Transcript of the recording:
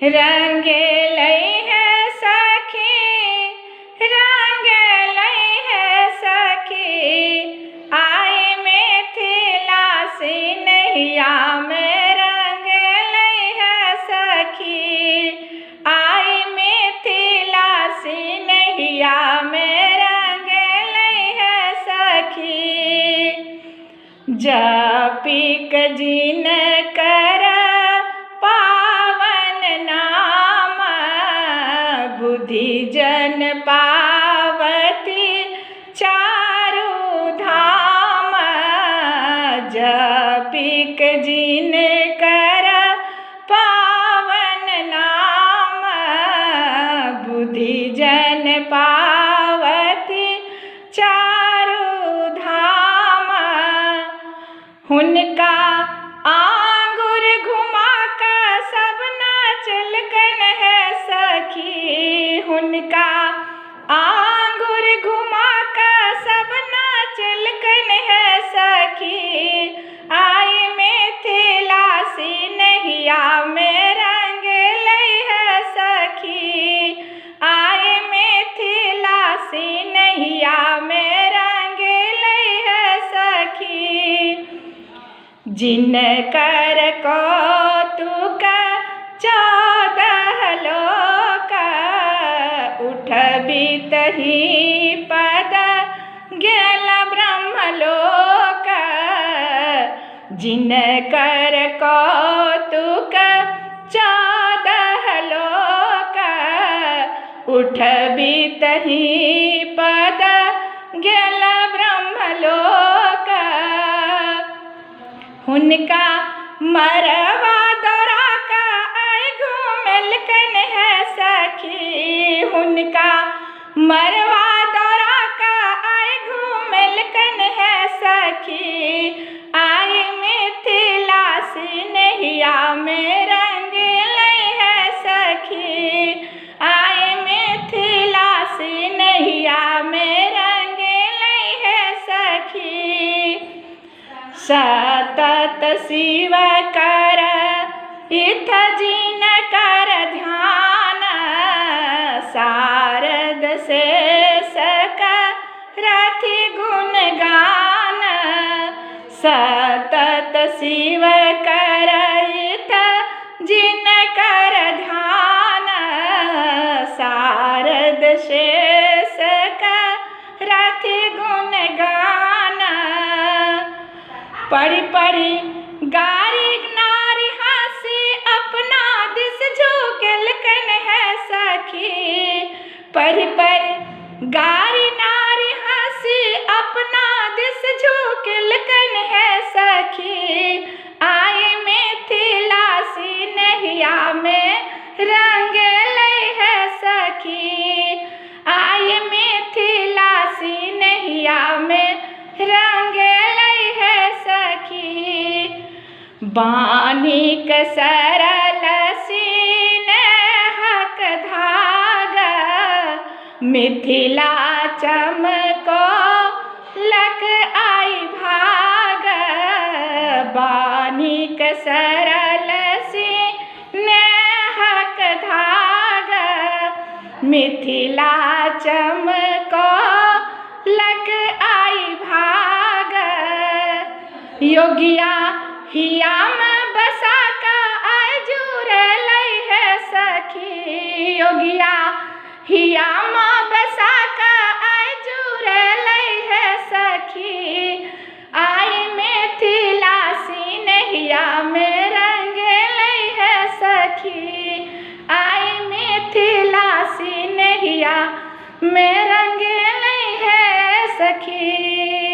रंग लई है सखी, रंग लई है सखी, आए मिथिला से नैया में रंग लई है सखी, आए मिथिला से नैया में रंग लई है सखी। जपिक जिन कर पावन नाम, बुद्धि जन पावती चारु धाम। जपिक जिन कर पावन नाम, बुद्धि जन पावती चारु धाम। हुनका आंगुर घुमा का सब नाचलकन है सखी, हुनका आंगुर घुमा का सब नाचलकन है सखी, आई मिथिला से नैया में रंग लई है सखी, आई मिथिला से नैया में रंग लई है सखी। जिन कर कौतुक 14 लोक, उठबितहि पद गेल ब्रह्मलोक। जिन कर कौतुक 14 लोक, उठबितहि पद गेल ब्रह्मलोक। हुनका मरवा दौरा का आय घूमलकन है सखी, हुनका मरवा दौरा का आय घूमलकन है सखी, आय मिथिला से नैया में रंग लई है सखी, आय मिथिला से नैया में रंग लई है सखी। सतत शिव कर इथ जिन कर ध्यान, शारद शेष करथि गुण गान। सतत शिव कर इथ जिन कर ध्यान, शारद शेष करथि गुण गान। पढ़ी पढ़ी गारी नारी हंसी, अपना दिस झुकलकन है सखी, पढ़ी पढ़ी गारी नारी हंसी, अपना दिस झुकलकन है सखी, आए मिथिला से नैया में रंग लई है सखी, आए मिथिला से नैया में रंग लई है सखी। बानिक सरल सीन हक धागा, मिथिला चमको लक आई भाग। बानिक सरल सीन हक धागा, मिथिला चमको लक आई भाग। योगिया हिया में बसा का आय जुर लई है सखी, योगिया हिया में बसा का आय जुर लई है सखी, आई मिथिला से नैया में रंग लई है सखी, आई मिथिला से नैया में रंग लई है सखी।